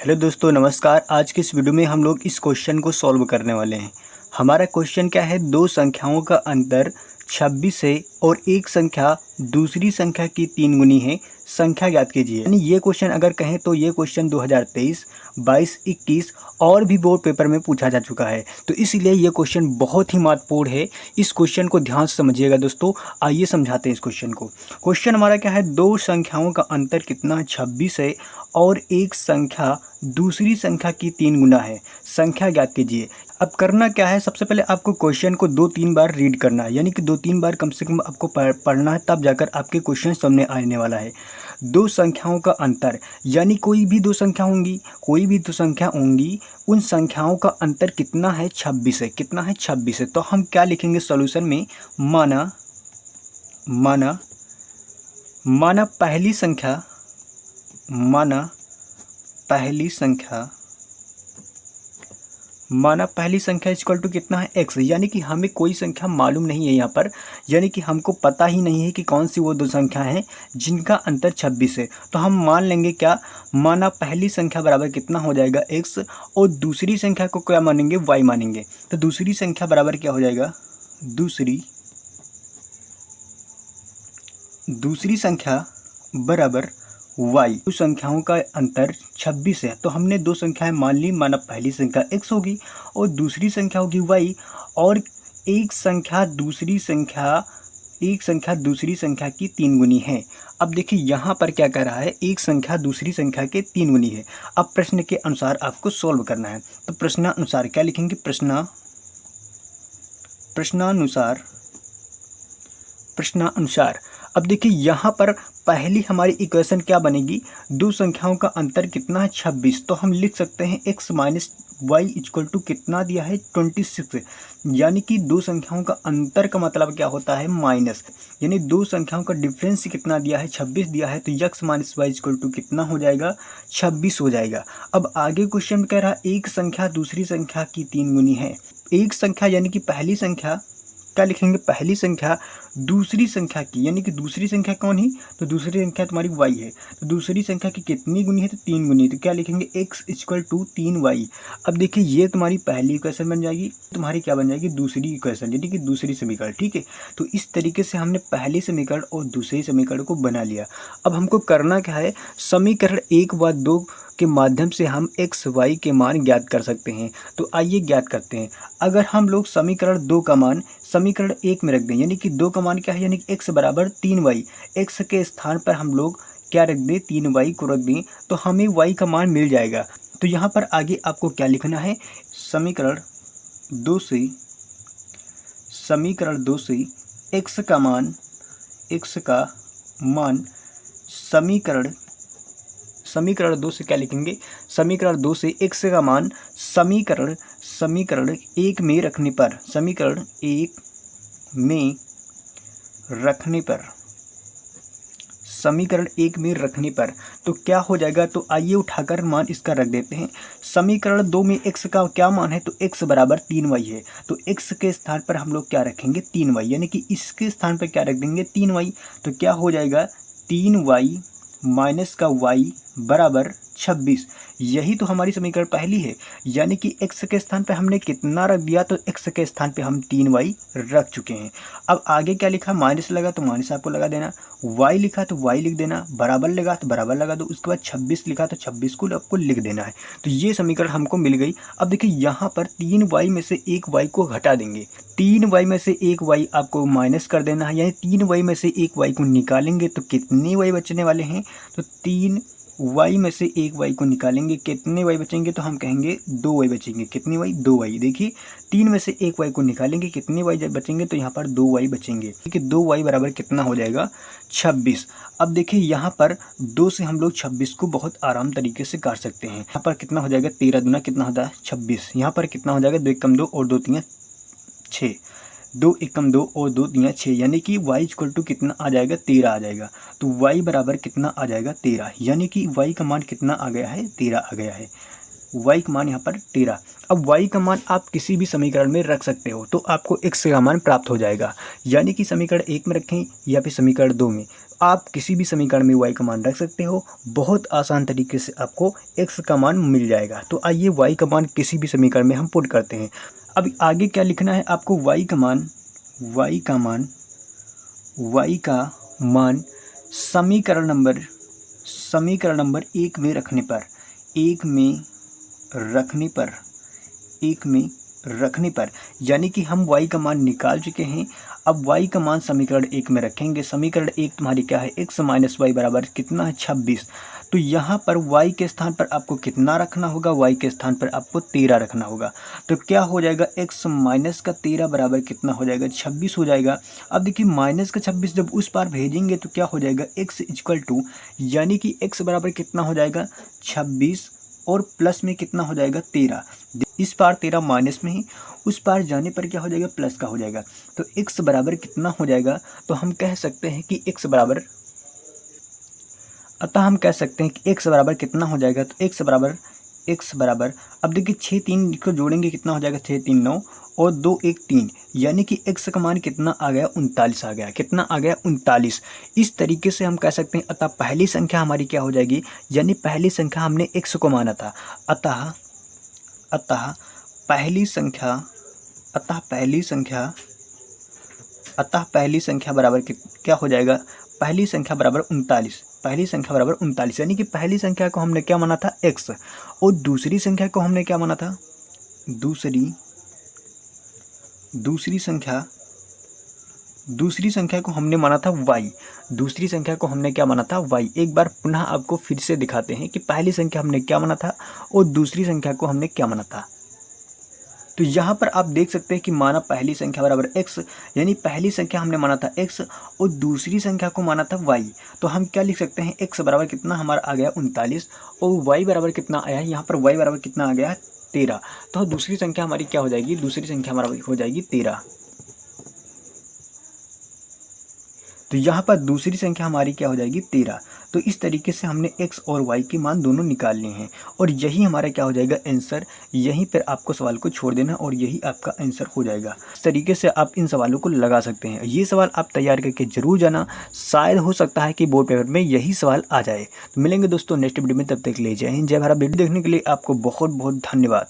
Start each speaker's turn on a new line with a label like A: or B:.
A: Hello दोस्तों, नमस्कार। आज के इस वीडियो में हम लोग इस क्वेश्चन को सॉल्व करने वाले हैं। हमारा क्वेश्चन क्या है, दो संख्याओं का अंतर 26 है और एक संख्या दूसरी संख्या की 3 गुनी है, संख्या ज्ञात कीजिए। यानी ये क्वेश्चन अगर कहें तो ये क्वेश्चन 2023, 22, 21 और भी बोर्ड पेपर में पूछा जा चुका है। तो इसलिए ये क्वेश्चन बहुत ही महत्वपूर्ण है। इस क्वेश्चन को ध्यान से समझिएगा दोस्तों। आइए समझाते हैं इस क्वेश्चन को। क्वेश्चन हमारा क्या है, दो संख्याओं का अंतर कितना है, 26 है और एक संख्या दूसरी संख्या की 3 गुना है, संख्या ज्ञात कीजिए। अब करना क्या है, सबसे पहले आपको क्वेश्चन को 2-3 बार रीड करना है, यानी कि 2-3 बार कम से कम आपको पढ़ना है, तब जाकर आपके क्वेश्चन सामने आने वाला है। दो संख्याओं का अंतर, यानी कोई भी दो संख्या होंगी, उन संख्याओं का अंतर कितना है, 26 है। कितना है, 26 है। तो हम क्या लिखेंगे सॉल्यूशन में, माना माना पहली संख्या इक्वल टू कितना है, x। यानी कि हमें कोई संख्या मालूम नहीं है यहाँ पर, यानी कि हमको पता ही नहीं है कि कौन सी वो दो संख्या हैं जिनका अंतर 26 है। तो हम मान लेंगे क्या, माना पहली संख्या बराबर कितना हो जाएगा, x, और दूसरी संख्या को क्या मानेंगे, y मानेंगे। तो दूसरी संख्या बराबर क्या हो जाएगा, दूसरी संख्या बराबर y। दो संख्याओं का अंतर 26 है, तो हमने दो संख्याएं मान ली। माना पहली संख्या x होगी और दूसरी संख्या होगी y, और एक संख्या दूसरी संख्या की 3 गुनी है। अब देखिए यहाँ पर क्या कह रहा है, एक संख्या दूसरी संख्या के 3 गुनी है। अब प्रश्न के अनुसार आपको सॉल्व करना है। तो प्रश्नानुसार क्या लिखेंगे, प्रश्नानुसार। अब देखिए यहाँ पर पहली हमारी इक्वेशन क्या बनेगी, दो संख्याओं का अंतर कितना है, 26। तो हम लिख सकते हैं x minus y equal to कितना दिया है, 26। यानी कि दो संख्याओं का अंतर का मतलब क्या होता है, माइनस। यानी दो संख्याओं का डिफरेंस कितना दिया है, 26 दिया है। तो x minus y equal to कितना हो जाएगा, 26 हो जाएगा। अब आगे क्वेश्चन में कह रहा है एक संख्या दूसरी संख्या की 3 गुनी है। एक संख्या यानी कि पहली संख्या, क्या लिखेंगे, पहली संख्या दूसरी संख्या की, यानी कि दूसरी संख्या कौन है, तो दूसरी संख्या तुम्हारी y है। तो दूसरी संख्या की कितनी गुनी है, तो 3 गुनी। तो क्या लिखेंगे, x इक्वल टू 3y। अब देखिए ये तुम्हारी पहली इक्वेशन बन जाएगी, तुम्हारी क्या बन जाएगी, दूसरी इक्वेशन, यानी कि दूसरी समीकरण। ठीक है, तो इस तरीके से हमने पहले समीकरण और दूसरे समीकरण को बना लिया। अब हमको करना क्या है, समीकरण 1 व 2 के माध्यम से हम x y के मान ज्ञात कर सकते हैं। तो आइए ज्ञात करते हैं। अगर हम लोग समीकरण 2 का मान समीकरण 1 में रख दें, यानी कि 2 का मान क्या है, यानी कि x बराबर 3y, x के स्थान पर हम लोग क्या रख दें, 3y को रख दें, तो हमें y का मान मिल जाएगा। तो यहाँ पर आगे आपको क्या लिखना है, समीकरण 2 से x का मान समीकरण 2 से क्या लिखेंगे, समीकरण 2 से x का मान समीकरण 1 में रखने पर, समीकरण 1 में रखने पर तो क्या हो जाएगा। तो आइए उठाकर मान इसका रख देते हैं। समीकरण 2 में x का क्या मान है, तो x बराबर 3y है। तो x के स्थान पर हम लोग क्या रखेंगे, 3y, यानी कि इसके स्थान पर क्या रख देंगे, 3y। तो क्या हो जाएगा, 3y माइनस का y बराबर 26। यही तो हमारी समीकरण पहली है, यानी कि x के स्थान पे हमने कितना रख दिया, तो x के स्थान पे हम 3y रख चुके हैं। अब आगे क्या लिखा, माइनस लगा तो माइनस आपको लगा देना, y लिखा तो y लिख देना, बराबर लगा तो बराबर लगा दो, उसके बाद 26 लिखा तो 26 को आपको लिख देना है। तो ये समीकरण हमको मिल गई। अब देखिए यहाँ पर 3y में से एक y को घटा देंगे, 3y में से एक y आपको माइनस कर देना है, यानी 3y में से एक y को निकालेंगे तो कितने y बचने वाले हैं, तो 3y में से एक y को निकालेंगे, कितने y बचेंगे, तो हम कहेंगे 2y बचेंगे। कितने y, 2y। देखिए 3 में से एक y को निकालेंगे, कितने y बचेंगे, तो यहाँ पर 2y बचेंगे। ठीक है, 2y बराबर कितना हो जाएगा, 26। अब देखिए यहाँ पर 2 से हम लोग 26 को बहुत आराम तरीके से काट सकते हैं। यहाँ पर कितना हो जाएगा, 13 दूना कितना होता है, 26। यहाँ पर कितना हो जाएगा, 2 एकम 2 और 2 तियां 6, 2 एकम 2 और 2 तियां 6, यानी कि y इक्वल टू कितना आ जाएगा, 13 आ जाएगा। तो y बराबर कितना आ जाएगा, 13, यानी कि y का मान कितना आ गया है, 13 आ गया है। y का मान यहाँ पर 13। अब y का मान आप किसी भी समीकरण में रख सकते हो तो आपको x का मान प्राप्त हो जाएगा। यानी कि समीकरण 1 में रखें या फिर समीकरण 2 में, आप किसी भी समीकरण में y का मान रख सकते हो। बहुत आसान तरीके से आपको x का मान मिल जाएगा। तो आइए y का मान किसी भी समीकरण में हम पुट करते हैं। अब आगे क्या लिखना है आपको, y का मान समीकरण नंबर 1 में रखने पर यानी कि हम y का मान निकाल चुके हैं। अब y का मान समीकरण 1 में रखेंगे। समीकरण 1 तुम्हारी क्या है, x माइनस वाई बराबर कितना है, 26। तो यहाँ पर y के स्थान पर आपको कितना रखना होगा, y के स्थान पर आपको 13 रखना होगा। तो क्या हो जाएगा, x माइनस का 13 बराबर कितना हो जाएगा, 26 हो जाएगा। अब देखिए माइनस का 26 जब उस पार भेजेंगे तो क्या हो जाएगा, x इक्वल टू यानी कि x बराबर कितना हो जाएगा 26 और प्लस में कितना हो जाएगा 13। इस पार 13 माइनस में ही, उस पार जाने पर क्या हो जाएगा, प्लस का हो जाएगा। तो x बराबर कितना हो जाएगा, तो हम कह सकते हैं कि x बराबर x बराबर कितना हो जाएगा, तो x बराबर अब देखिए 6 3 को जोड़ेंगे कितना हो जाएगा, 6 3 9 और 2 1 3, यानी कि x का मान कितना आ गया, 39 आ गया। कितना आ गया, 39। इस तरीके से हम कह सकते हैं। अतः पहली संख्या हमारी क्या हो जाएगी, यानी पहली संख्या हमने x को माना था। अतः पहली संख्या बराबर क्या हो जाएगा, पहली संख्या बराबर 39। यानी कि पहली संख्या को हमने क्या माना था, x, और दूसरी संख्या को हमने क्या माना था, दूसरी संख्या को हमने माना था y। दूसरी संख्या को हमने क्या माना था, y। एक बार पुनः आपको फिर से दिखाते हैं कि पहली संख्या हमने क्या माना था और दूसरी संख्या को हमने क्या माना था। तो यहाँ पर आप देख सकते हैं कि माना पहली संख्या बराबर x, यानी पहली संख्या हमने माना था x और दूसरी संख्या को माना था y। तो हम क्या लिख सकते हैं, x बराबर कितना हमारा आ गया 39 और y बराबर कितना आया है, यहाँ पर y बराबर कितना आ गया है 13। तो दूसरी संख्या हमारी क्या हो जाएगी, दूसरी संख्या हमारी हो जाएगी 13। तो यहाँ पर दूसरी संख्या हमारी क्या हो जाएगी, 13। तो इस तरीके से हमने x और y के मान दोनों निकाल लिए हैं और यही हमारा क्या हो जाएगा आंसर। यहीं पर आपको सवाल को छोड़ देना और यही आपका आंसर हो जाएगा। इस तरीके से आप इन सवालों को लगा सकते हैं। ये सवाल आप तैयार करके जरूर जाना, शायद हो सकता है कि बोर्ड पेपर में यही सवाल आ जाए। तो मिलेंगे दोस्तों नेक्स्ट वीडियो में, तब तक ले जय हिंद जय भारत। वीडियो देखने के लिए आपको बहुत बहुत धन्यवाद।